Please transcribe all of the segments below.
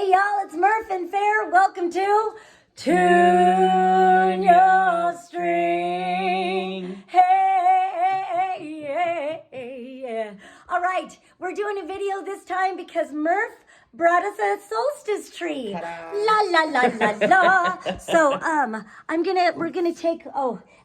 Hey y'all, it's Merf and Fair. Welcome to Tune Your String. Hey, yeah. All right, we're doing a video this time because Merf brought us a solstice tree. Ta-da. La la la la la. So we're gonna take.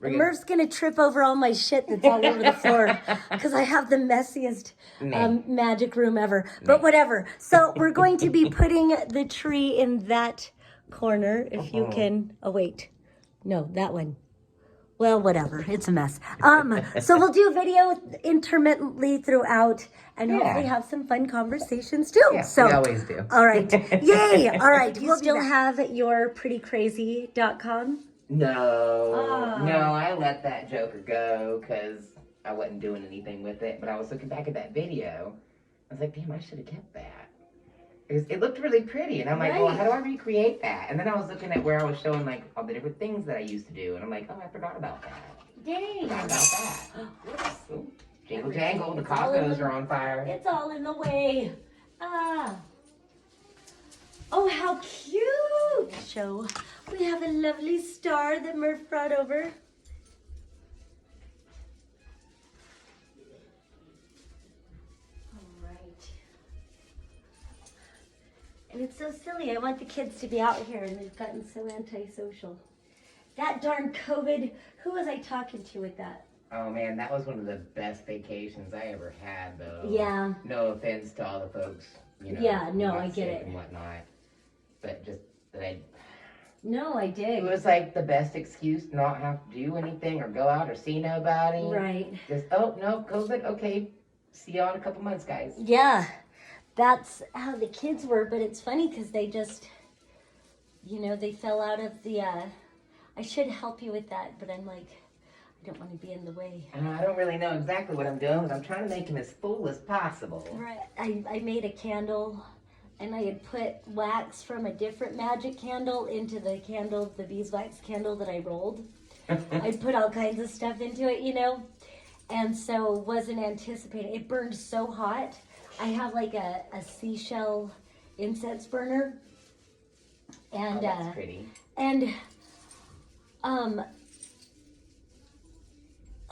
Merf's gonna trip over all my shit that's all over the floor because I have the messiest magic room ever. But whatever. So we're going to be putting the tree in that corner. If you can. Oh wait, no, that one. Well, whatever. It's a mess. So we'll do a video intermittently throughout and hopefully have some fun conversations too. Yeah, so we always do. All right. Yay. All right. We'll still have your prettycrazy.com. No, I let that joker go because I wasn't doing anything with it. But I was looking back at that video. I was like, damn, I should have kept that. It looked really pretty. And I'm like, well, how do I recreate that? And then I was looking at where I was showing like all the different things that I used to do. And I'm like, oh, I forgot about that. Dang. Forgot about that. Ooh, jingle jangle, the Costco's are on fire. It's all in the way. Oh, how cute. So we have a lovely star that Merf brought over. And it's so silly. I want the kids to be out here, and they've gotten so antisocial. That darn COVID. Who was I talking to with that? Oh, man, that was one of the best vacations I ever had, though. Yeah. No offense to all the folks, you know. Yeah, no, I sick get it. And whatnot. But just that No, I did. it was like the best excuse to not have to do anything or go out or see nobody. Right. Just, oh, no, COVID, okay. See y'all in a couple months, guys. Yeah. That's how the kids were, but it's funny because they just, they fell out of the, I should help you with that, but I'm like, I don't want to be in the way. I don't really know exactly what I'm doing, but I'm trying to make them as full as possible. Right. I made a candle, and I had put wax from a different magic candle into the beeswax candle that I rolled. I put all kinds of stuff into it, and so wasn't anticipating. It burned so hot. I have like a seashell incense burner, and that's pretty. And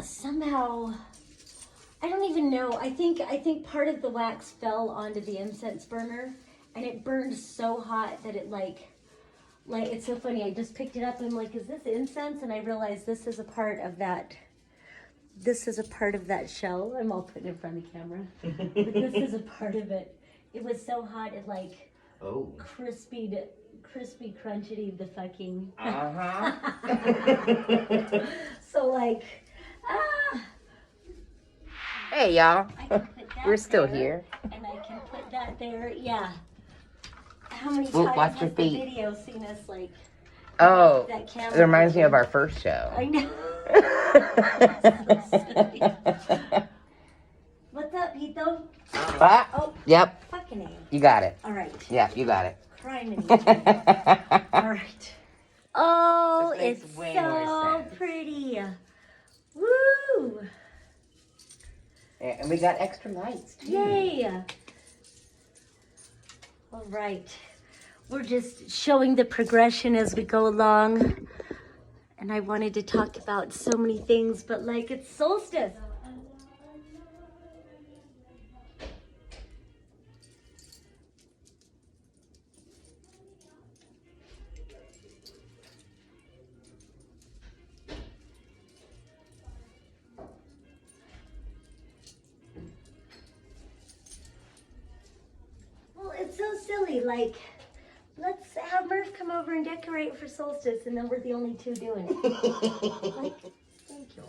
somehow I don't even know. I think part of the wax fell onto the incense burner, and it burned so hot that it like it's so funny. I just picked it up and I'm like, is this incense? And I realized this is a part of that. This is a part of that shell. I'm all putting it in front of the camera. But this is a part of it. It was so hot it crispy crunchity the fucking. So Hey y'all. We're still there, here. And I can put that there. Yeah. How many Well, times watch has your the feet. video seen us Oh, that camera? it reminds me of our first show. I know. What's up, Pito? Oh, yep. Fucking A. You got it. All right. Yep, you got it. Crime in All right. Oh, This it's makes way so more sense. pretty. Woo! And we got extra lights too. Yay! All right. We're just showing the progression as we go along. And I wanted to talk about so many things, but it's solstice. Well, it's so silly. Let's have Merf come over and decorate for solstice, and then we're the only two doing it. Thank you.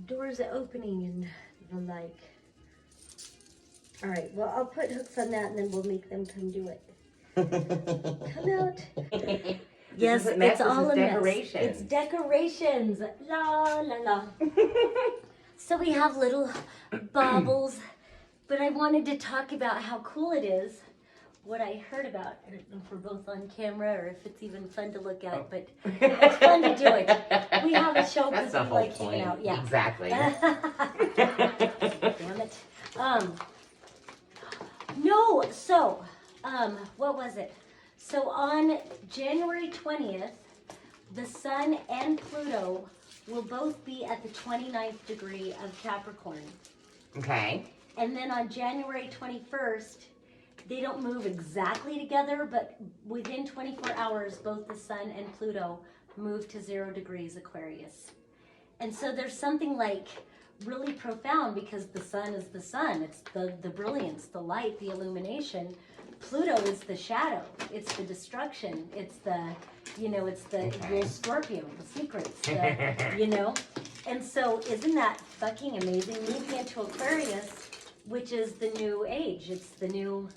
Doors are opening and the like. All right, well, I'll put hooks on that, and then we'll make them come do it. Come out. Yes, it's all a mess. It's decorations. La, la, la. So we have little baubles, but I wanted to talk about how cool it is. What I heard about, I don't know if we're both on camera or if it's even fun to look at, but it's fun to do it. We have a show because we like hanging out. Yeah. Exactly. Damn it. No, so what was it? So on January 20th, the Sun and Pluto will both be at the 29th degree of Capricorn. Okay. And then on January 21st, they don't move exactly together, but within 24 hours, both the Sun and Pluto move to 0 degrees Aquarius. And so there's something like really profound because the Sun is the Sun. It's the brilliance, the light, the illumination. Pluto is the shadow. It's the destruction. It's the, it's the real Scorpio, the secrets, And so isn't that fucking amazing? Moving into Aquarius, which is the new age. It's the new,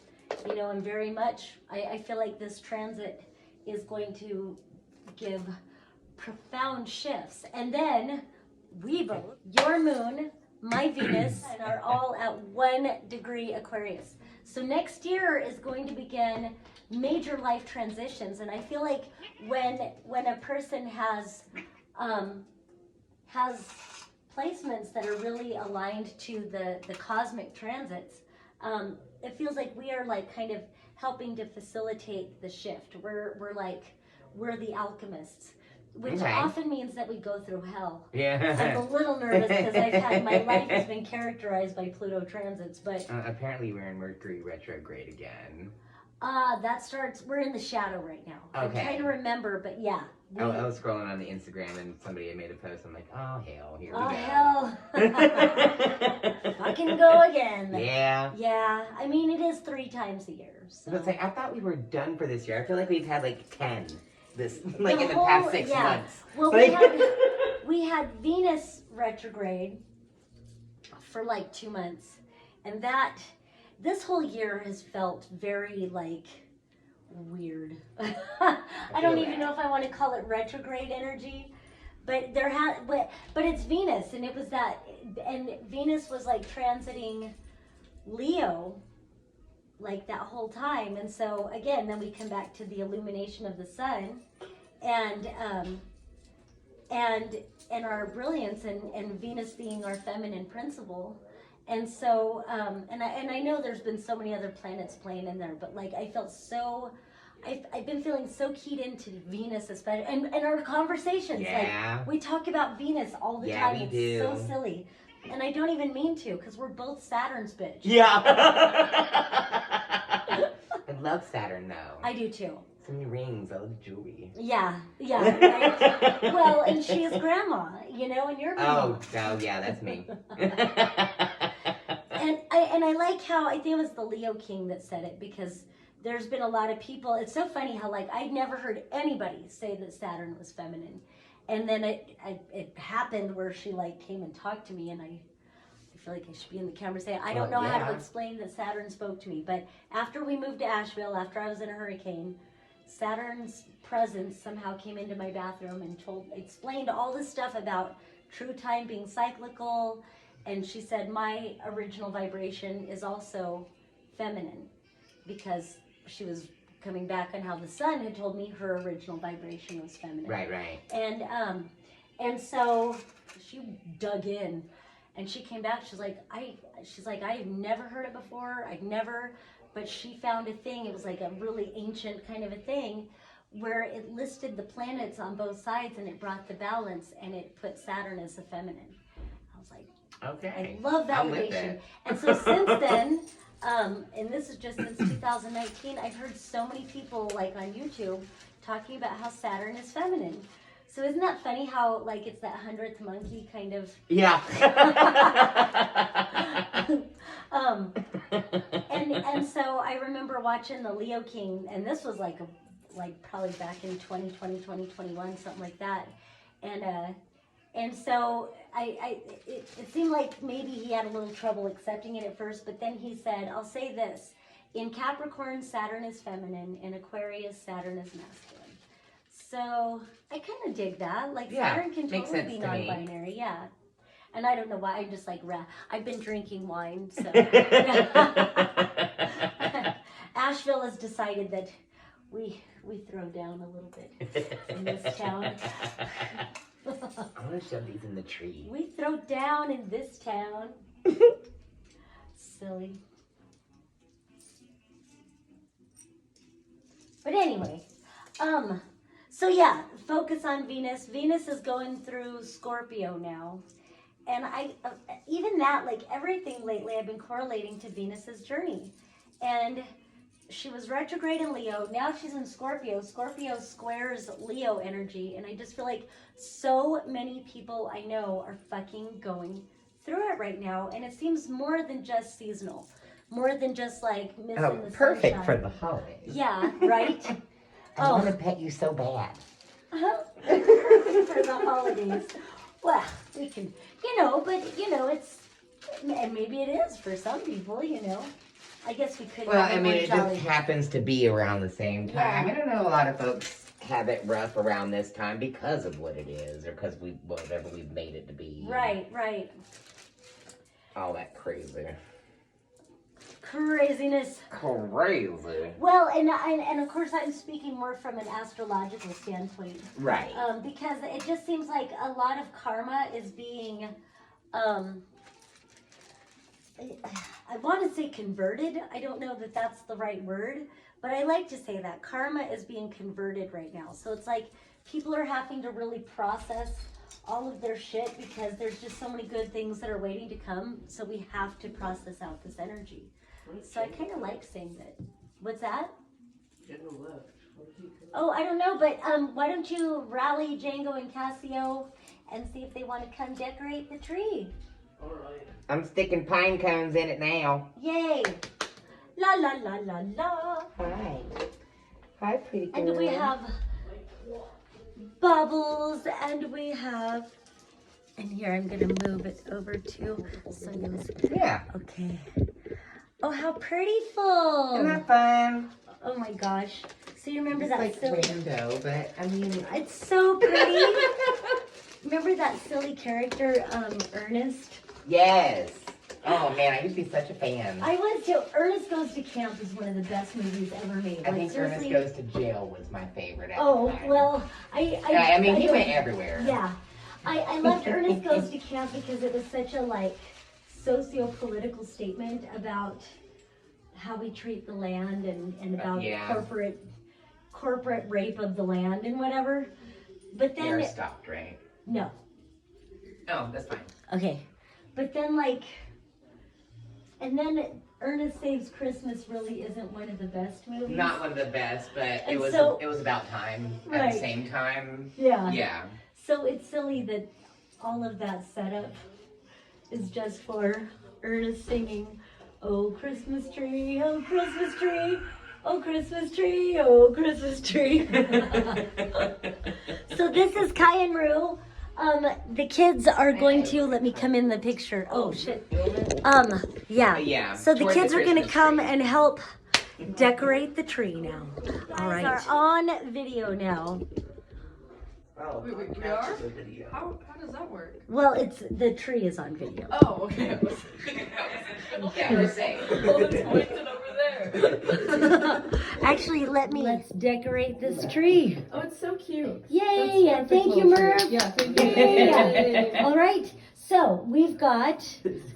and very much, I feel like this transit is going to give profound shifts. And then we both, your moon, my Venus, and are all at 1 degree Aquarius. So next year is going to begin major life transitions. And I feel like when a person has placements that are really aligned to the cosmic transits, it feels like we are like kind of helping to facilitate the shift. We're the alchemists, which often means that we go through hell. Yeah. I'm a little nervous because my life has been characterized by Pluto transits, but apparently we're in Mercury retrograde again. We're in the shadow right now. Okay. I'm trying to remember, but yeah. I was scrolling on the Instagram and somebody had made a post. I'm like, oh hell, here we go. Oh hell. Fucking go again. Yeah. Yeah. I mean, it is 3 times a year. So. But I thought we were done for this year. I feel like we've had like 10 in the past 6 months. Well, we had Venus retrograde for like 2 months, and this whole year has felt very weird. I don't even know if I want to call it retrograde energy, but but it's Venus, and it was and Venus was transiting Leo that whole time. And so again, then we come back to the illumination of the Sun and our brilliance and Venus being our feminine principle. And so, and I know there's been so many other planets playing in there, but I felt I've been feeling so keyed into Venus, especially, and our conversations. Yeah. We talk about Venus all the time. We it's do. So silly. And I don't even mean to, because we're both Saturn's bitch. Yeah. I love Saturn, though. I do, too. So many rings, I love jewelry. Yeah, right? Well, and she is grandma, and you're grandma. Oh, yeah, that's me. And I like how, I think it was the Leo King that said it, because there's been a lot of people, it's so funny how I'd never heard anybody say that Saturn was feminine. And then it happened where she came and talked to me, and I feel like I should be in the camera saying, I don't know how to explain that Saturn spoke to me. But after we moved to Asheville, after I was in a hurricane, Saturn's presence somehow came into my bathroom and explained all this stuff about true time being cyclical. And she said, my original vibration is also feminine, because she was coming back on how the Sun had told me her original vibration was feminine. Right. And so she dug in, and she came back. She's like, I've never heard it before. But she found a thing. It was a really ancient kind of a thing, where it listed the planets on both sides, and it brought the balance, and it put Saturn as the feminine. I was like, okay. I love validation. And so since then. And this is just since 2019, I've heard so many people on YouTube talking about how Saturn is feminine. So isn't that funny how it's that 100th monkey kind of? Yeah. And so I remember watching the Leo King, and this was probably back in 2020, 2021, something like that. And so it seemed like maybe he had a little trouble accepting it at first, but then he said, I'll say this, in Capricorn, Saturn is feminine, in Aquarius, Saturn is masculine. So I kind of dig that. Saturn can totally be non-binary, yeah. And I don't know why, I'm just I've been drinking wine, so. Asheville has decided that we throw down a little bit in this town. I'm going to shove these in the tree. We throw down in this town. Silly. But anyway, so yeah, focus on Venus. Venus is going through Scorpio now. And even that, like everything lately, I've been correlating to Venus's journey. And she was retrograde in Leo. Now she's in Scorpio. Scorpio squares Leo energy. And I just feel like so many people I know are fucking going through it right now. And it seems more than just seasonal. More than just like missing the perfect sunshine. for the holidays. Yeah, right? I want to pet you so bad. Perfect for the holidays. Well, we can, but it's, and maybe it is for some people, I guess we could. Well, have I it mean, more it jolly. just happens to be around the same time. Yeah. I don't know, a lot of folks have it rough around this time because of what it is, or because whatever we've made it to be. Right. All that crazy. Craziness. Crazy. Well, and of course I'm speaking more from an astrological standpoint. Right. Because it just seems like a lot of karma is being, I want to say converted. I don't know that that's the right word, but I like to say that karma is being converted right now. So it's like people are having to really process all of their shit because there's just so many good things that are waiting to come. So we have to process out this energy. So I kind of like saying that. What's that? Oh, I don't know, but why don't you rally Django and Cassio and see if they want to come decorate the tree? All right. I'm sticking pine cones in it now. Yay! La la la la la. Hi. Hi, pretty girl. And we have bubbles, and we have. And here I'm gonna move it over to so you'll see. Yeah. Okay. Oh, how prettiful! Isn't that fun? Oh my gosh! So you remember It's that like silly? window, but I mean, It's so pretty. Remember that silly character, Ernest? yes. Oh man, I used to be such a fan. I was too. Ernest Goes to Camp is one of the best movies ever made. I think Ernest Goes to Jail was my favorite. At the time. Well, I mean, he went everywhere. Yeah, I loved Ernest Goes to Camp because it was such a socio-political statement about how we treat the land and about corporate rape of the land and whatever. But then You're stopped, right? no. Oh, that's fine. Okay. But then and then Ernest Saves Christmas really isn't one of the best movies. Not one of the best, but it And was so- it was about time at Right. the same time. Yeah. Yeah. So it's silly that all of that setup is just for Ernest singing, "Oh Christmas tree, oh Christmas tree, oh Christmas tree, oh Christmas tree." So this is Kai and Rue. The kids are going to let me come in the picture. Oh shit. Yeah. Yeah. So the toward kids are gonna Christmas come tree. and help decorate the tree now. All right. Are on video now. Oh, Wait, we are? How does that work? Well, the tree is on video. Oh, okay. yeah, we're safe. Oh, it's pointed over there. Actually, let's decorate this tree. Oh, it's so cute. Yay! That's Thank you, perfect Merf. little tree. Yeah, thank you. Yay. All right. So we've got.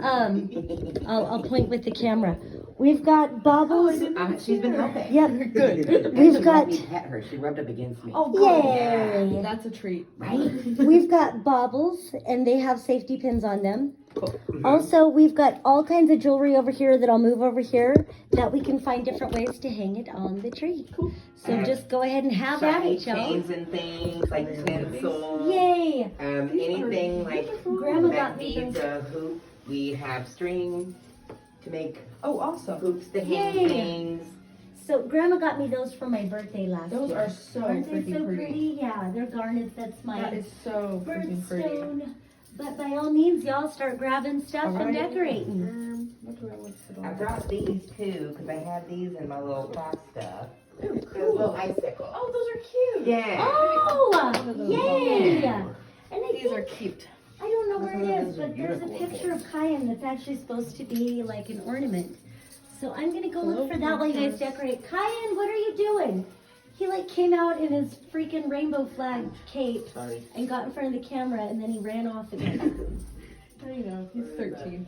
I'll point with the camera. We've got bubbles. She's been helping. Yep. Good. We've got. Let me pet her. She rubbed up against me. Oh, Yay! That's a treat. Right? We've got baubles, and they have safety pins on them. Cool. Also, we've got all kinds of jewelry over here that I'll move over here that we can find different ways to hang it on the tree. Cool. So just go ahead and have at Shiny it, y'all. chains and things like tinsel. Yay! Anything like Grandma that got me needs those. a hoop. We have string to make Oh, awesome. hoops to hang Yay. things. So Grandma got me those for my birthday last Those year. are so Aren't they so freaking pretty? Yeah, they're garnets. That's my That is so freaking pretty. birthstone. But by all means, y'all start grabbing stuff and Alright. decorating. What do I want to put I on? brought these too because I had these in my little box stuff. Ooh, Those cool. little icicles. Oh, those are cute. Yeah. Oh, yay! Yeah. And I These think, are cute. I don't know where Those it are- is, those are but there's a beautiful picture of Kyan that's actually supposed to be like an ornament. So I'm gonna go look for that while you guys decorate. Kyan, what are you doing? He came out in his freaking rainbow flag cape Sorry. and got in front of the camera and then he ran off again. You know, he's 13.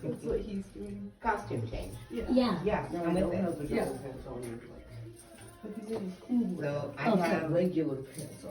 That's what he's doing. Costume change. Yeah. Yeah, I'm with it. Yeah. But these are cool. So I Okay. have regular pants on.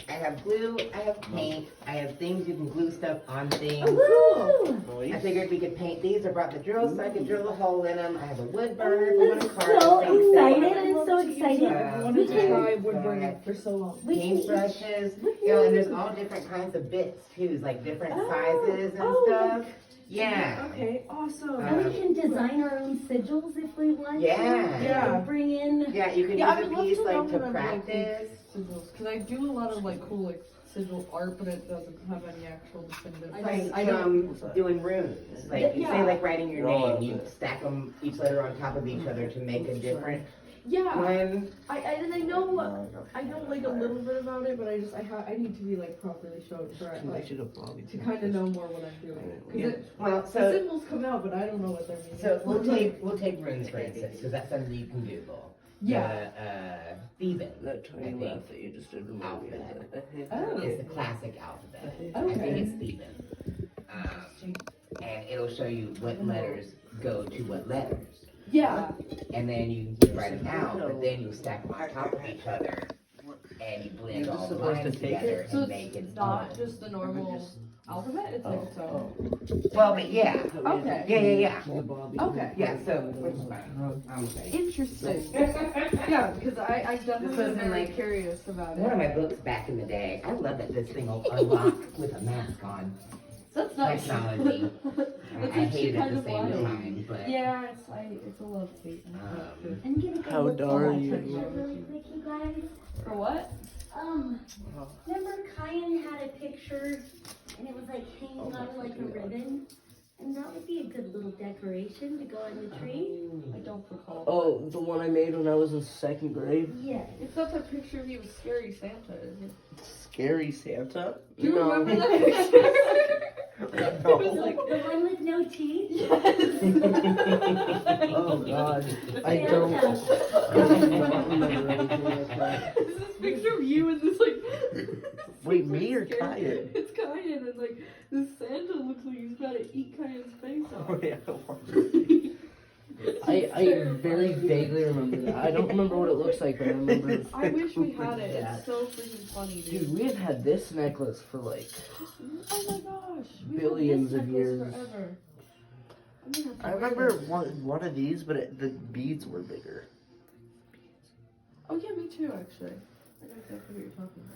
I have glue, I have paint, I have things you can glue stuff on things. Woo! I figured we could paint these. I brought the drill so I could drill a hole in them. I have a wood burner if you want to carve So something. excited. I'm so excited. I wanted We to can- try wood burning for so long. We can each- Paintbrushes, you know, and there's all different kinds of bits too, like different sizes and oh, stuff. Yeah. Okay, awesome. And we can design our own sigils if we want Yeah. to. Yeah. Bring in. Yeah, you can Yeah, I use would a love piece to know like to how to make practice. sigils, because I do a lot of like cool like sigil art, but it doesn't have any actual definitive. Right. I don't. Doing runes. Like you say, Yeah. like writing your name, you stack them each letter on top of each other to make a different Yeah. one. And I know like a little bit about it, but I need to be like properly shown for it, like to kind of know more what I'm doing. Because Well, the so symbols come out, but I don't know what they're meaning. so we'll take runes for instance, because that's something you can Google. Yeah. Theban. That tiny I think. laugh that you just did remind me of that. Oh. It's the classic alphabet. I Okay. think it's Theban. And it'll show you what letters go to what letters. Yeah. And then you write them out, but then you stack them on top of each other. And you blend You're all just the supposed lines to take together it? So and make it. it's not just the normal alphabet. It's like its own. Well, but yeah. Okay. Yeah. Okay. Yeah, so, which is fine. I'm saying. Interesting. Yeah, because I definitely This was was very like curious about One of it. my books back in the day, I love that this thing will unlock with a mask on. That's nice. Technology. I That's hate it at kind the of same wild. time, but. Yeah, it's a love hate. And get a good How look at dare that you. picture really quick, you guys. For what? Remember Kyan had a picture and it was like hanging on like a ribbon? And that would be a good little decoration to go on the tree. I don't recall. Oh, the one I made when I was in second grade? Yes. It's not that picture of you with scary Santa, is it? Scary Santa? Do you No. remember that picture? It was The, like, the one with no teeth? Oh god. I Santa. don't remember anything like that. It's this picture of you and this like. Wait, me or scary- Kyan? It's Kyan and like this Santa looks like he's about to eat Kyan's face off. Oh, yeah. I very vaguely remember that. I don't remember what it looks like, but I remember. I wish we had it. Yeah. It's so freaking funny, Dude, dude. we have had this necklace for like. Oh my gosh. We've Billions had of this years. necklace forever. I'm gonna have to I wear remember this. one of these, but the beads were bigger. Oh yeah, me too actually. I know exactly what you're talking about.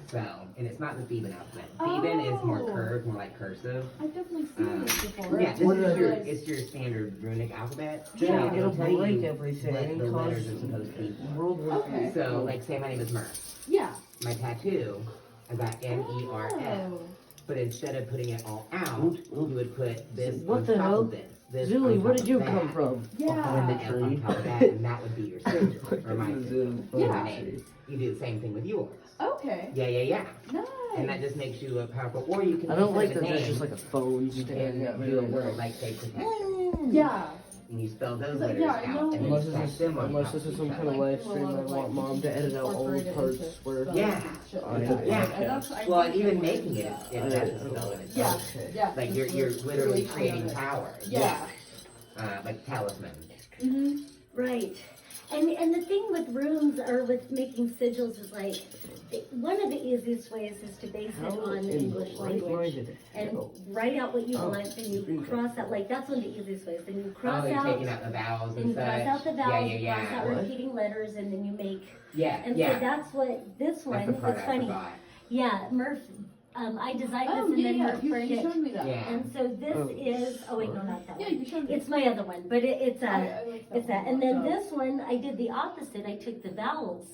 So, and it's not the Theban alphabet. Theban is more Oh. curved, more like cursive. I've definitely seen this before. Yeah, this What is did I your, do? it's your standard runic alphabet. Yeah. So It'll tell break you everything what and the cause letters are supposed to be. World War Okay. III. So, like, say my name is Merf. Yeah. My tattoo, I got MERF. Oh. But instead of putting it all out, you would put this What on the top hell? of this. This Zooey, on where top did you of come that, from? And Yeah. the F on top of that, and that would be your signature, or my signature, Yeah. my name. You do the same thing with yours. Okay. Yeah. Nice. And that just makes you a powerful, or you can I don't instead like of that a there's name, just like a phone you stand. can do a word like say protection. Yeah. And you spell those So, letters yeah, I out, know. and Unless then this stack is them on unless top this of is some each kind of other. live stream, I want mom to edit out all the parts where. Yeah. Yeah. Well, and even making it, it doesn't spell it. Yeah. Okay. Yeah. Like you're literally creating power. Yeah. Like talisman. Mm-hmm. Right. And the thing with runes or with making sigils is like, one of the easiest ways is to base it on English language. And write out what you want, and you cross out, like that's one of the easiest ways. Then you cross You're out, taking out the vowels then and you such. cross out the vowels, you cross out Yeah. repeating letters, and then you make, Yeah, and yeah. so that's what, this one, That's the part it's I funny. forgot. Yeah, Merf, I designed this Oh, and yeah, then yeah. Merf burned You it. showed me that. Yeah. And so this Oh, is, oh wait, no, not that Yeah, one. you showed me. It's my other one, but it's I like it's that. one And then more. this one, I did the opposite. I took the vowels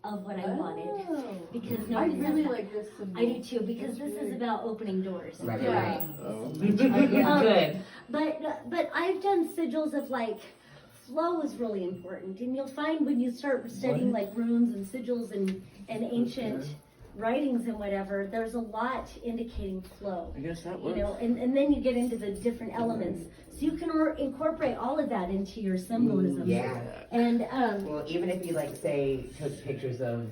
of what I wanted. Oh. Because I nobody really has that. like this symbol. I do too, because It's this is really- about opening doors. Right, Yeah. right. Good. But I've done sigils of like, flow is really important. And you'll find when you start studying like runes and sigils and ancient writings and whatever, there's a lot indicating flow. I guess that You works. know, and then you get into the different elements. So you can incorporate all of that into your symbolism. Yeah. And Well, even if you like say took pictures of,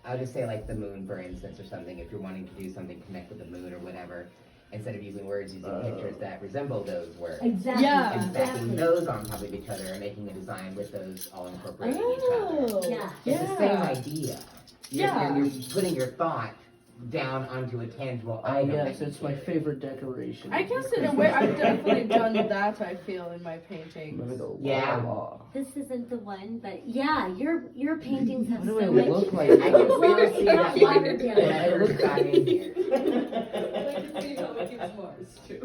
I'll just say like the moon for instance or something, if you're wanting to do something connect with the moon or whatever, instead of using words, using pictures that resemble those words. Exactly. Yeah. And stacking Exactly. those on top of each other and making a design with those all incorporating each other. Yeah. It's the same idea. Yeah. You're putting your thought down onto a tangible item. Yes, that you it's my create. favorite decoration. I guess in a way, I've definitely done that, I feel, in my paintings. Remember the Yeah. Lalala. This isn't the one, but yeah, your paintings have What do so I much. look like? I can Well, still it see got that watered one down. when I first got in here. I can see how it keeps Mars, too.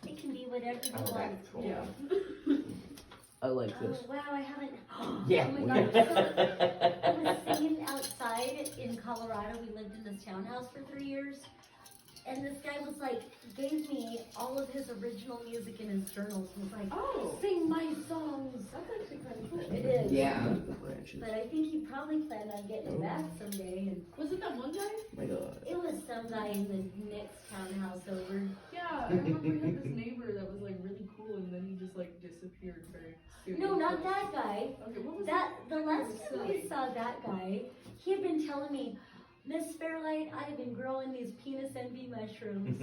It can be whatever you Oh, want. that's cool. Yeah. I like Oh this. wow, I haven't. Yeah. Oh my god. So, I was singing outside in Colorado. We lived in this townhouse for 3 years. And this guy was like, gave me all of his original music in his journals. And was like, Oh, sing my songs. that's actually kind of cool. It is. Yeah. The branches. But I think he probably planned on getting it back someday. And Was it that one guy? Oh my god. it was some guy in the next townhouse over. Yeah, I remember we had this neighbor that was like really cool, and then he just like disappeared very soon. No, not that guy. Okay, what was That the last Silly. time I saw that guy, he had been telling me, Miss Fairlight, I have been growing these penis envy mushrooms.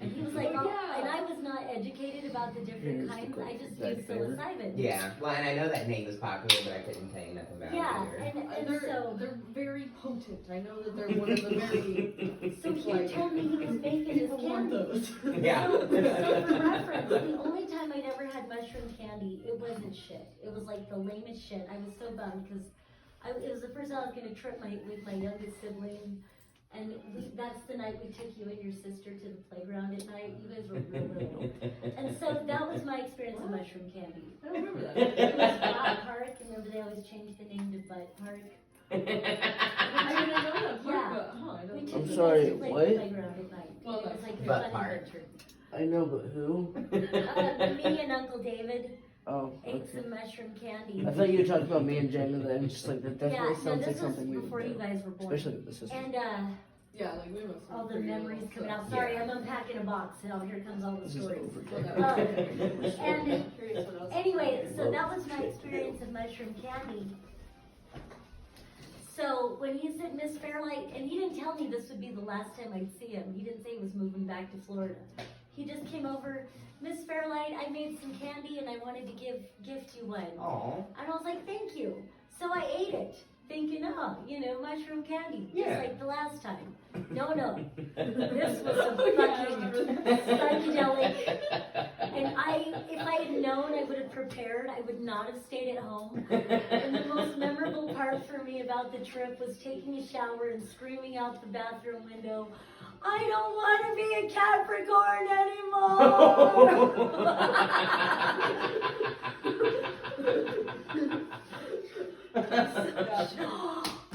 And he was like, Oh, yeah. and I was not educated about the different Here's the kinds. good- I just that used favorite. psilocybin. Yeah. Well, and I know that name is popular, but I couldn't tell you nothing about Yeah, it either. and They're, so they're very potent. I know that they're one of the very. so he had told me he was making his People want candy. those. Yeah. So for reference, the only time I ever had mushroom candy, it wasn't shit. It was like the lamest shit. I was so bummed because it was the first time I was going to trip with my youngest sibling. And that's the night we took you and your sister to the playground at night. You guys were real little. And so that was my experience of mushroom candy. I don't remember that. It was Butt Park. Remember they always changed the name to Butt Park? I didn't know that part, Yeah. but huh, I We don't took know. I'm you sorry, guys to play what? the playground at night. Well, It was like your Butt fun Park. adventure. I know, but who? Me and Uncle David Oh, ate okay. some mushroom candy. I thought you were talking about me and Jen, and then it's just like that Yeah, definitely no, sounds like this was something we would before do. you guys were born. Especially with the sister. And Yeah, like we must. all the memories coming out. Sorry, I'm unpacking a box. Oh, here comes all the This is stories. overkill. And Curious what else. anyway, so that was my experience of mushroom candy. So when he said Miss Fairlight, and he didn't tell me this would be the last time I'd see him. He didn't say he was moving back to Florida. He just came over, Miss Fairlight, I made some candy and I wanted to gift you one. Aw. And I was like, thank you. So I ate it, thinking, oh, mushroom candy, just Yeah. like the last time. No, this was a fucking psychedelic. And if I had known I would have prepared, I would not have stayed at home. And the most memorable part for me about the trip was taking a shower and screaming out the bathroom window, I don't want to be a Capricorn anymore.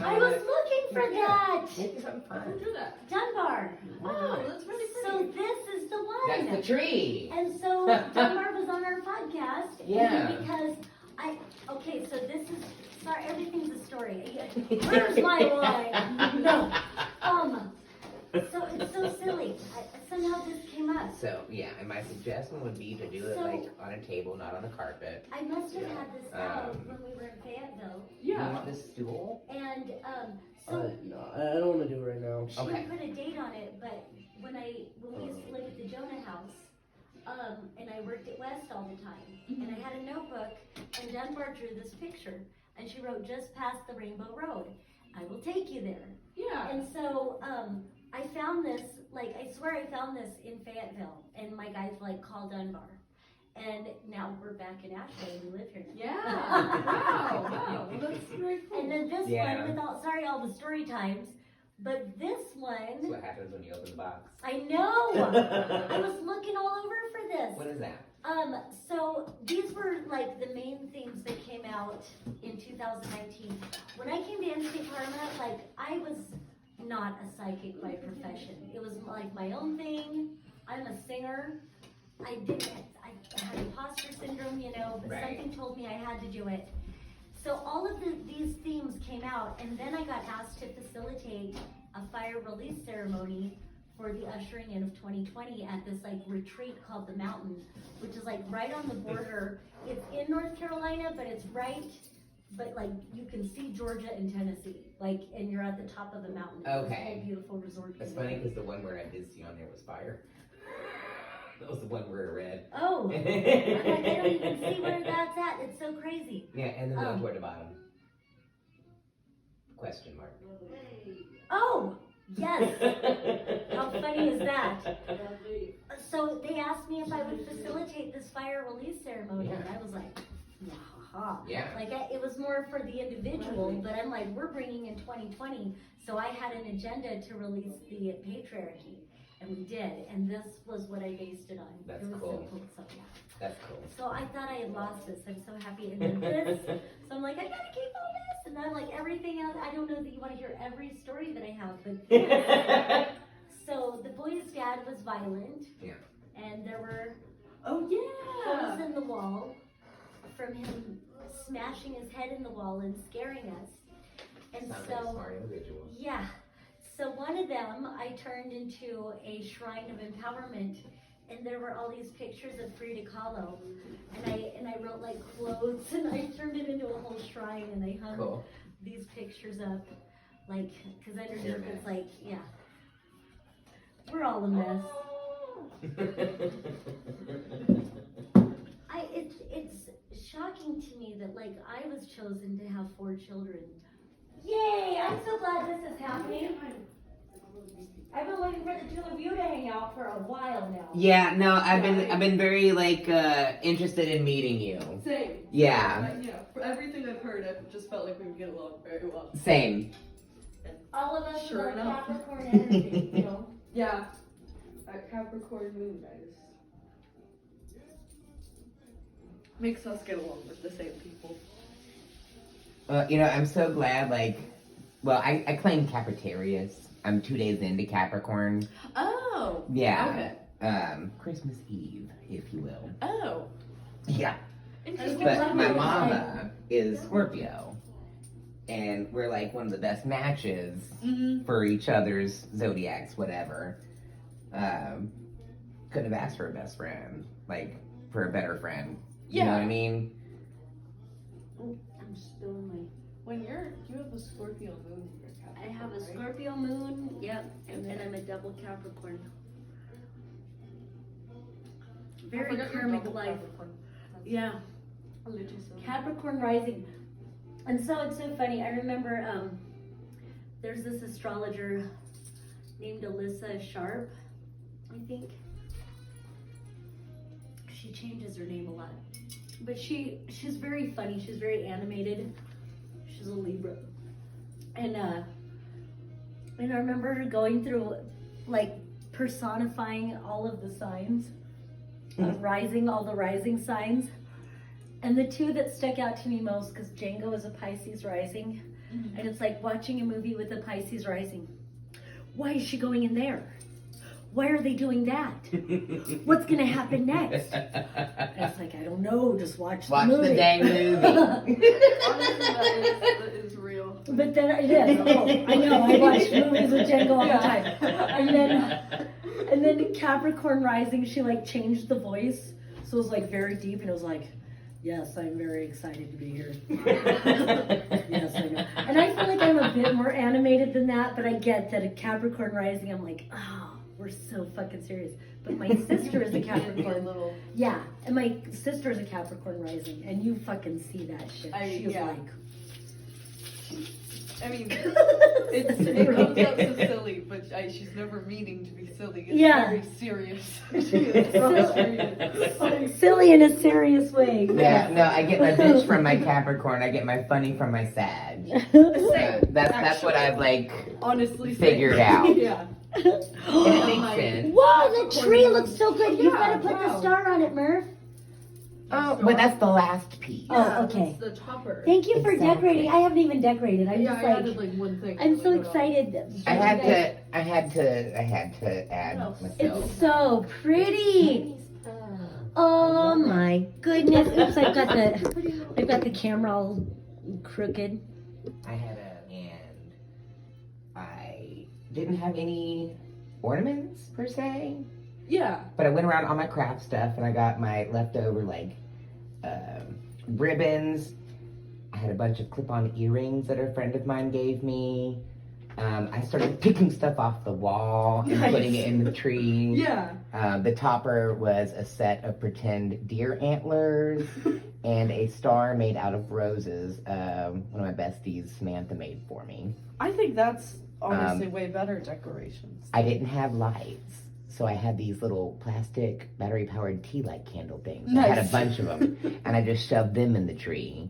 I was looking for that. Maybe something Who fun. drew that? Dunbar. Oh, that's really So pretty. this is the That's one. the tree. And so Dunbar was on our podcast. Yeah. And because okay, so this is, sorry, everything's a story. Where's my line? No. So it's so silly. Somehow this came up. So yeah, and my suggestion would be to do it So- like on a table, not on a carpet. I must have had this out Um, when we were in Fayetteville. You Yeah. want this stool? And so No, I don't want to do it right now. she Okay. put a date on it, but when we used to live at the Jonah house, and I worked at West all the time, and I had a notebook, and Dunbar drew this picture, and she wrote, just past the Rainbow Road. I will take you there. Yeah. And so, I found this, like, I swear I found this in Fayetteville, and my guys, like, called Dunbar. And now we're back in Asheville, and we live here now. Yeah. Wow. Wow. Well, that's very cool. And then this Yeah. one, sorry, all the story times, but this That's one, what happens when you open the box. I know, I was looking all over for this. What is that? So these were like the main themes that came out in 2019. When I came to NC Karma, like I was not a psychic by profession. It was like my own thing. I'm a singer. I had imposter syndrome, but Right. something told me I had to do it. So all of these themes came out, and then I got asked to facilitate a fire release ceremony for the ushering in of 2020 at this like retreat called the Mountain, which is like right on the border. It's in North Carolina, but it's right but like you can see Georgia and Tennessee, like, and you're at the top of the mountain. It's this Okay. whole beautiful resort. It's funny because the one where I did see on there was fire. That was the one where it read. Oh, I'm like, I don't even see where that's at. It's so crazy. Yeah, and then the one toward the bottom. Question mark. Oh, yes. How funny is that? So they asked me if I would facilitate this fire release ceremony, and I was like, yeah. Yeah. Like, it was more for the individual, but I'm like, we're bringing in 2020, so I had an agenda to release the patriarchy, and we did, and this was what I based it on. That's it was cool. So cool. So, yeah. That's cool. So I thought I had lost this. I'm so happy. And then this, so I'm like, I gotta keep all this, and then like everything else. I don't know that you want to hear every story that I have, but this. So the boy's dad was violent. Yeah. And there were Oh holes yeah. in the wall from him smashing his head in the wall and scaring us. And Sounds like a so, smart individual. yeah. So one of them I turned into a shrine of empowerment, and there were all these pictures of Frida Kahlo, and I wrote like quotes, and I turned it into a whole shrine, and I hung Cool. these pictures up, like, because underneath You're a mess. it's like, yeah, we're all a mess. It's shocking to me that like I was chosen to have 4 children. Yay! I'm so glad this is happening. I've been waiting for the 2 of you to hang out for a while now. Yeah, no, I've been very like interested in meeting you. Same. Yeah. Yeah. For everything I've heard, I just felt like we would get along very well. Same. All of us Sure with our enough. Capricorn energy, you know. Yeah. Capricorn moon, guys. Makes us get along with the same people. You know, I'm so glad. Like, well, I claim Capritarius. I'm 2 days into Capricorn. Oh. Yeah. Christmas Eve, if you will. Oh. Yeah. Interesting. But my mama is Scorpio, and we're like one of the best matches for each other's zodiacs, whatever. Couldn't have asked for a best friend, like for a better friend. You know what I mean? I'm still in my. When you have a Scorpio moon in your Capricorn, I have a right? Scorpio moon, yep, and then I'm a double Capricorn. I Very forgot your karmic double life. Capricorn. That's Yeah, a little silly. Capricorn rising. And so it's so funny. I remember there's this astrologer named Alyssa Sharp, I think. She changes her name a lot. But she's very funny. She's very animated. She's a Libra. And I remember her going through like personifying all of the signs, rising, all the rising signs. And the 2 that stuck out to me most, because Django is a Pisces rising, and it's like watching a movie with a Pisces rising. Why is she going in there? Why are they doing that? What's gonna happen next? And it's like, I don't know, just watch the movie. the dang movie. Honestly, that is real. But then it is. Oh, I know, I watch movies with Django all the time. And then Capricorn rising, she like changed the voice. So it was like very deep, and it was like, yes, I'm very excited to be here. Yes, I know. And I feel like I'm a bit more animated than that, but I get that a Capricorn rising, I'm like, oh, we're so fucking serious. But my sister is a Capricorn. Little. Yeah, and my sister is a Capricorn rising, and you fucking see that shit. She's yeah. like, I mean, it comes out so silly, but she's never meaning to be silly. It's very serious. She is so serious. silly in a serious way. Yeah, no, I get my bitch from my Capricorn. I get my funny from my Sag. That's what I've like Honestly figured out. Yeah. It makes sense. Whoa, the tree looks so good. You Yeah, gotta put the wow. star on it, Merf. Oh, but that's the last piece. Oh, okay. That's the topper. Thank you for Exactly. decorating. I haven't even decorated. I'm Yeah, just I like, added like one thing. I'm so Like, excited. I had to add myself. It's so pretty. Oh my goodness. Oops, I've got the camera all crooked. And I didn't have any ornaments per se, Yeah. but I went around all my craft stuff and I got my leftover like ribbons. I had a bunch of clip-on earrings that a friend of mine gave me. I started picking stuff off the wall and putting it in the tree. Yeah. The topper was a set of pretend deer antlers and a star made out of roses. One of my besties, Samantha, made for me. I think that's honestly way better decorations. I didn't have lights, so I had these little plastic battery-powered tea light candle things. I had a bunch of them, and I just shoved them in the tree.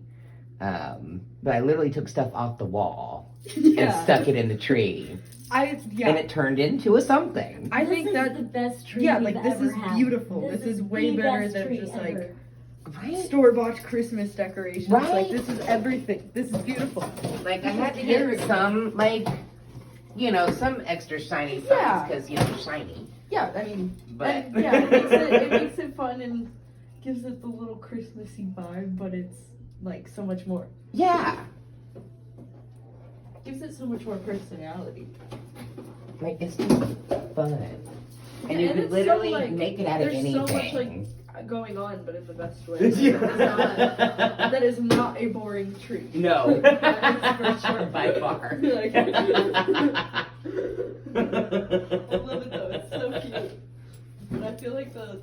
But I literally took stuff off the wall and stuck it in the tree. And it turned into a something. I think that's the best tree. Yeah, like this is beautiful. This is way the better best than tree just ever. like store-bought Christmas decorations. Right? Like this is everything. This is beautiful. Like I had to get some, like, you know, some extra shiny signs because you know they're shiny. Yeah, I mean, But yeah, it makes it fun and gives it the little Christmassy vibe, but it's like so much more. Yeah. Gives it so much more personality. Like it's just fun. And you and could it's literally so, like, make it out of there's anything. so much like going on, but in the best way. That is not a boring tree. No. That is for sure. By far. Like, I love it though. It's so cute. And I feel like the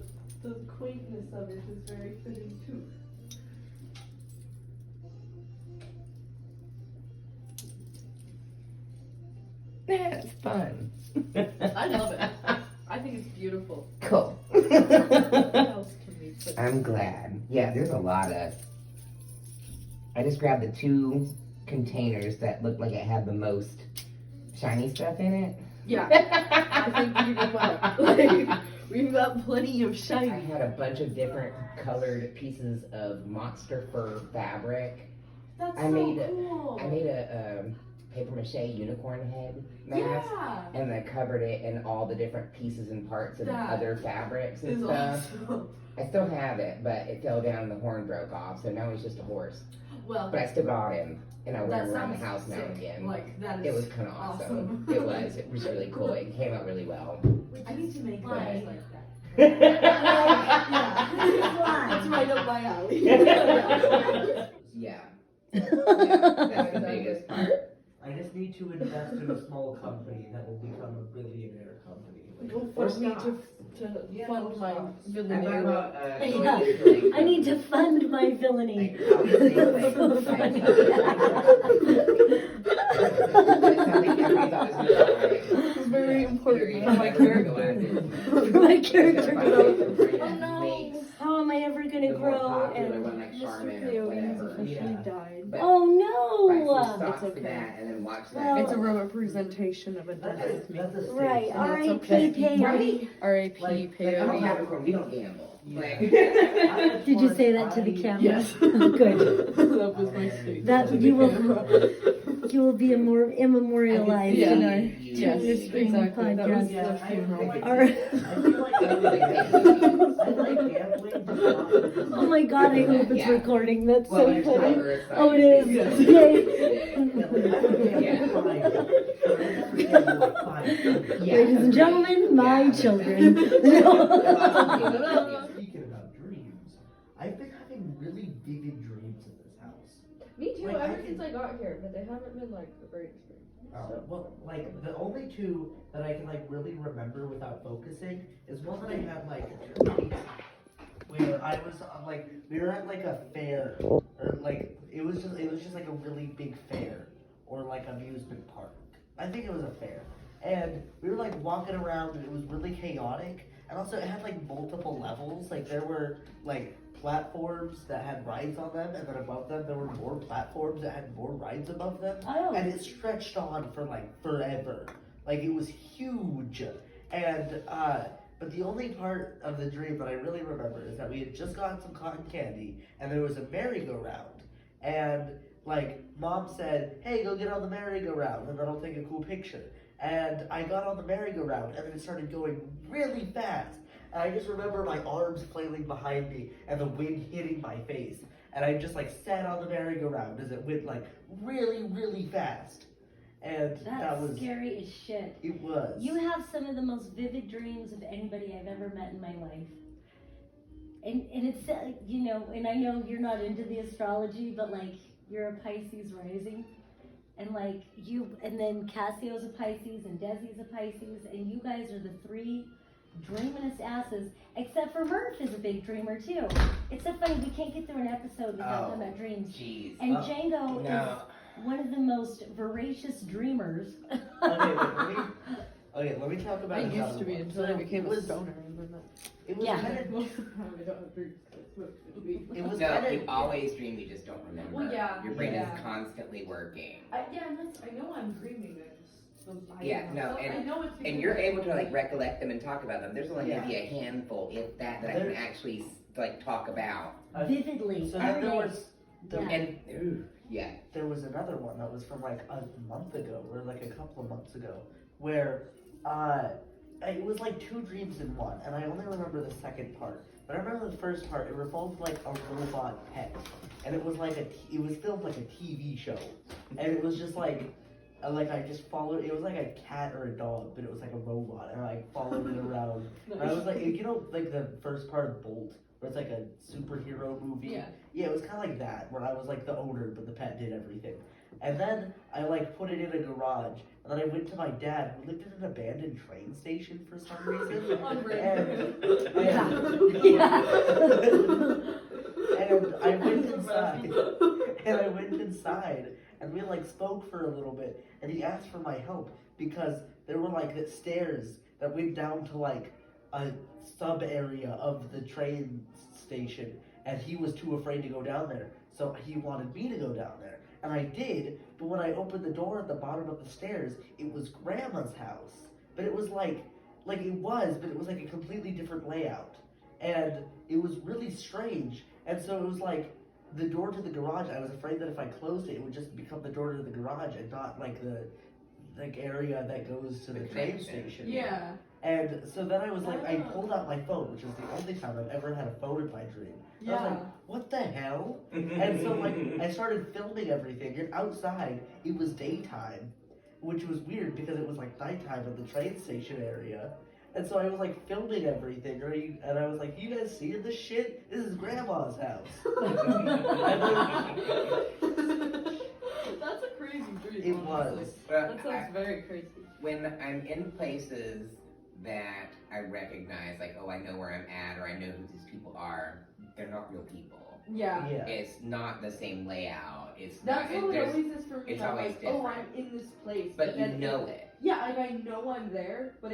quaintness of it is very fitting too. Yeah, it's fun. I love it. I think it's beautiful. Cool. What else can we put? I'm glad. Yeah, there's a lot of. I just grabbed the 2 containers that looked like it had the most shiny stuff in it. Yeah, I think we've got plenty of I shiny. had a bunch of different colored pieces of monster fur fabric. That's I made cool. I made a paper mache unicorn head mask, Yeah. and I covered it in all the different pieces and parts of That other fabrics and It's stuff. awesome. I still have it, but it fell down and the horn broke off, so now he's just a horse. Well, But I still got him, and I wear that him around the sounds house now sick. and again. Like that is. It was kind of awesome. It was. It was really cool. It came out really well. I need to make Why? things like that. Yeah. That's right up my alley. Yeah. That's the biggest part. I just need to invest in a small company that will become a billionaire company. Don't force me to fund my villainy. I need to fund my villainy. This is very important for my character. My character growth. Oh no. How am I ever gonna grow? And Mr. Coyote has officially died. oh no! It's okay. And then watch Well, It's a representation of a death with me. Right, And that's R.I.P. okay. Peyote. R.I.P. I don't Peyote. have a problem. We don't gamble. Like, Did you say that to the camera? Yes. Oh, good. That was my statement. That you will be immemorialized in our Yes, stream exactly. That was podcast. the funeral. Oh my god, I hope it's recording. That's well, so there's funny. timer aside. Oh, it is. Yeah. Ladies and gentlemen, my children. Speaking about dreams, I've been having really vivid dreams in this house. Me too, Like, ever since I got here, but they haven't been like great. Well, like the only 2 that I can like really remember without focusing is one that I had like 2 weeks where I was like we were at like a fair or like it was just like a really big fair or like amusement park. I think it was a fair. And we were like walking around and it was really chaotic. And also it had like multiple levels. Like there were like platforms that had rides on them, and then above them there were more platforms that had more rides above them. Oh. And it stretched on for like forever. Like it was huge. And but the only part of the dream that I really remember is that we had just gotten some cotton candy and there was a merry-go-round. And like mom said, hey, go get on the merry-go-round and then I'll take a cool picture. And I got on the merry-go-round and then it started going really fast. And I just remember my arms flailing behind me and the wind hitting my face. And I just like sat on the merry-go-round as it went like really, really fast. And that That's was scary as shit. It was. You have some of the most vivid dreams of anybody I've ever met in my life. And it's, you know, and I know you're not into the astrology, but like, you're a Pisces rising. And like you, and then Cassio's a Pisces and Desi's a Pisces, and you guys are the three dreamingest asses, except for Merf is a big dreamer too. It's so funny, we can't get through an episode without talking about dreams. Jeez. And Django No. is one of the most voracious dreamers. Let me talk about I another used to be one. until I became a stoner, and then It was Yeah. kind of. most of the time I don't have dreams. It was No, kind of. you always dream, you just don't remember. Well, yeah, Your brain yeah. is constantly working. I know I'm dreaming. Yeah, no, I know it's And you're able to like recollect them and talk about them. There's only Yeah. maybe a handful, if that I can actually like talk about. Vividly. So then every there day. was. Yeah. And yeah, There was another one that was from like a month ago, or like a couple of months ago, where it was like two dreams in one, and I only remember the second part. But I remember the first part. It revolved like a robot pet, and it was like it was filmed like a TV show, and it was just like I just followed. It was like a cat or a dog, but it was like a robot, and I followed it around. And I was like, like the first part of Bolt, where it's like a superhero movie. Yeah. It was kind of like that, where I was like the owner, but the pet did everything. And then I like put it in a garage, and then I went to my dad, who lived in an abandoned train station for some reason. And I went inside, and we like spoke for a little bit, and he asked for my help because there were like stairs that went down to like a sub area of the train station, and he was too afraid to go down there, so he wanted me to go down there, and I did. But when I opened the door at the bottom of the stairs, it was Grandma's house, but it was like it was like a completely different layout, and it was really strange. And so it was like the door to the garage. I was afraid that if I closed it, it would just become the door to the garage and not like the area that goes to the train station. Yeah. And so then I was like, I pulled out my phone, which is the only time I've ever had a phone in my dream. I was like, what the hell? And so like I started filming everything, and outside it was daytime, which was weird because it was like nighttime in the train station area. And so I was like filming everything, and I was like, you guys seeing this shit? This is Grandma's house. That's a crazy dream. It honestly. was. That sounds very crazy. When I'm in places that I recognize, like, oh, I know where I'm at, or I know who these people are, they're not real people. Yeah. It's not the same layout. It's That's not. how it always is for me. It's I'm always like, oh, different. I'm in this place. But you then know it. Yeah, like I know I'm there, but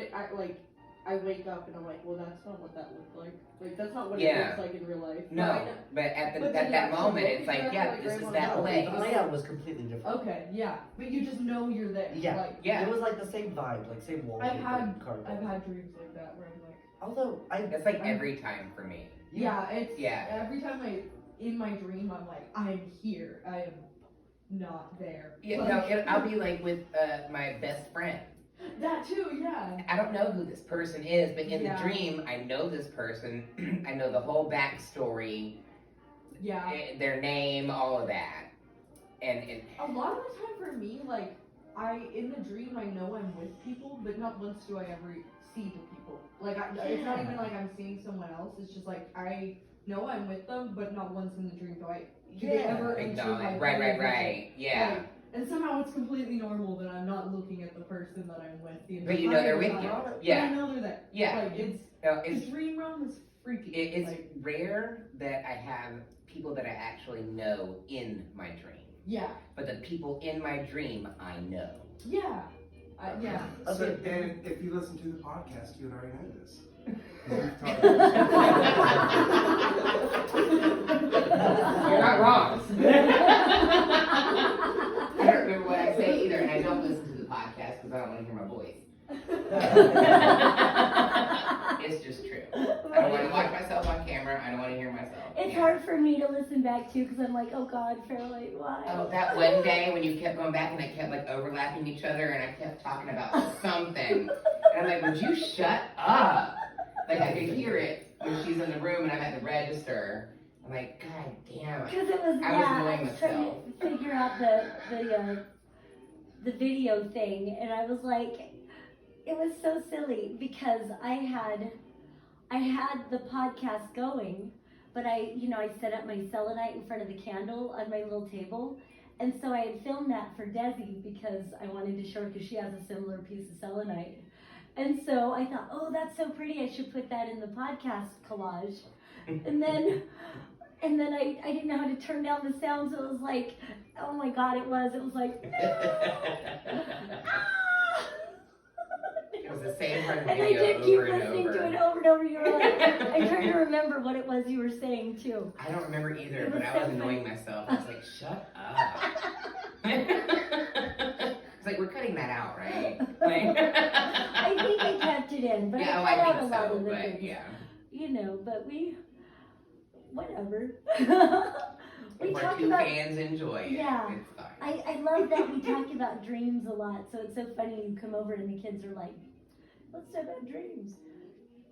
I wake up and I'm like, well, that's not what that looked like. Like, that's not what it Yeah. looks like in real life. No, but at But that the actual moment, it's like, looking yeah, back, this like, is Grandma's that house. place. The layout was completely different. Okay, yeah, but you just know you're there. Yeah. Like, Yeah. It was like the same vibe, like same wallpaper. and carpet. I've had dreams like that where I'm like, Although That's like every time for me. yeah, it's Yeah. every time in my dream I'm like, I'm here, I am not there. Yeah, Like- no, I'll be like with my best friend. That too, yeah. I don't know who this person is, but in Yeah. the dream, I know this person. I know the whole backstory, Yeah. their name, all of that. And A lot of the time for me, like, in the dream, I know I'm with people, but not once do I ever see the people. Like, it's not even like I'm seeing someone else, it's just like, I know I'm with them, but not once in the dream do they ever enter my acknowledge. brain. Right. Yeah. Like, and somehow it's completely normal that I'm not looking at the person that I'm with. The But you know they're with entire you. time. But Yeah. I know they're there. Yeah. Like, it's No, the it's dream realm is freaky. it's like, rare that I have people that I actually know in my dream. yeah. But the people in my dream, I know. Yeah. Yeah. So, and if you listen to the podcast, you would already know this. You're not wrong. I don't remember what I say either, and I don't listen to the podcast because I don't want to hear my voice. It's just true. I don't want to watch myself on camera. I don't want to hear myself. It's hard for me to listen back to because I'm like, oh God, Fairlight, why? Oh, that one day when you kept going back and I kept like overlapping each other and I kept talking about something. And I'm like, would you shut up? Like I could hear it when she's in the room and I'm at the register. I'm like, God damn. Because it was, I was I annoying was trying myself. to figure out the video thing, and I was like, it was so silly because I had the podcast going, but I set up my selenite in front of the candle on my little table. And so I had filmed that for Desi because I wanted to show her because she has a similar piece of selenite. And so I thought, oh, that's so pretty. I should put that in the podcast collage. And then I didn't know how to turn down the sound, so it was like, oh my God, it was like, It was the same part of the and I video did keep over and listening to it over. over and over. You were like, I'm trying to remember what it was you were saying too. I don't remember either, It but was I so was annoying funny. myself. I was like, shut up. It's like, we're cutting that out, right? Like, I think I kept it in, but yeah, I cut out a think lot so, of the but things. yeah. But whatever. we If our talked two about. fans enjoy it, Yeah. it's fine. I love that we talk about dreams a lot, so it's so funny you come over and the kids are like, let's talk about dreams.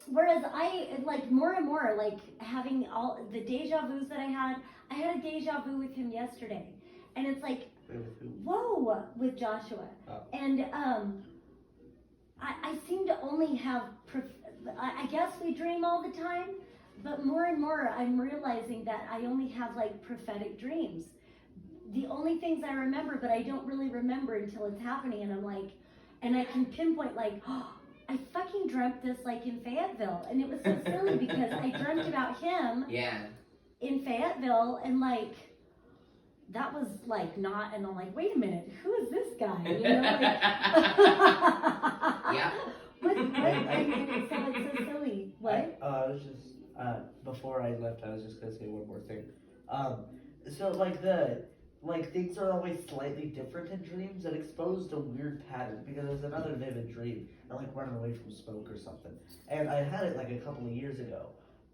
Whereas I, like, more and more, like, having all the deja vus that I had a deja vu with him yesterday. And it's like, whoa, with Joshua. Oh. And I seem to only have, I guess we dream all the time, but more and more I'm realizing that I only have, like, prophetic dreams. The only things I remember, but I don't really remember until it's happening, and I'm like, and I can pinpoint, like, oh, I fucking dreamt this, like, in Fayetteville, and it was so silly because I dreamt about him Yeah. in Fayetteville, and, like, that was, like, not, and I'm like, wait a minute, who is this guy, you know, like, Yeah. I mean, it's so silly, what? I was just before I left, I was just gonna say one more thing. So like things are always slightly different in dreams and exposed a weird pattern because there's another vivid dream. I'm like running away from smoke or something, and I had it like a couple of years ago,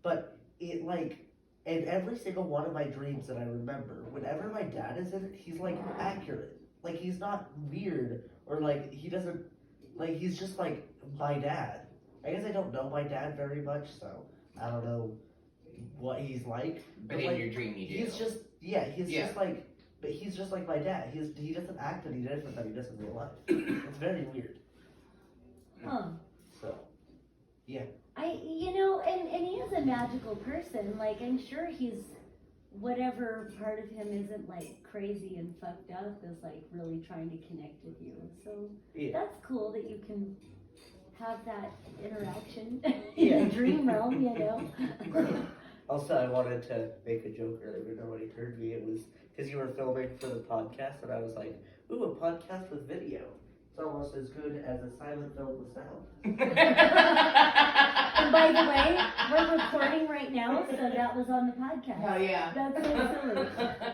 but it like. In every single one of my dreams that I remember, whenever my dad is in it, he's like accurate. Like he's not weird or like he doesn't like he's just like my dad. I guess I don't know my dad very much, so I don't know what he's like. But in like, your dream, you do. he's just but he's just like my dad. He doesn't act any different than he does in real life. It's very weird. Huh. So, yeah. And he is a magical person. Like, I'm sure he's, whatever part of him isn't, like, crazy and fucked up is, like, really trying to connect with you. So, Yeah. that's cool that you can have that interaction Yeah. in the dream realm, you know? Also, I wanted to make a joke earlier, but nobody heard me. It was because you were filming for the podcast, and I was like, ooh, a podcast with video. It's almost as good as a silent film with sound. And by the way, we're recording right now, so that was on the podcast. Oh, yeah. That's so silly.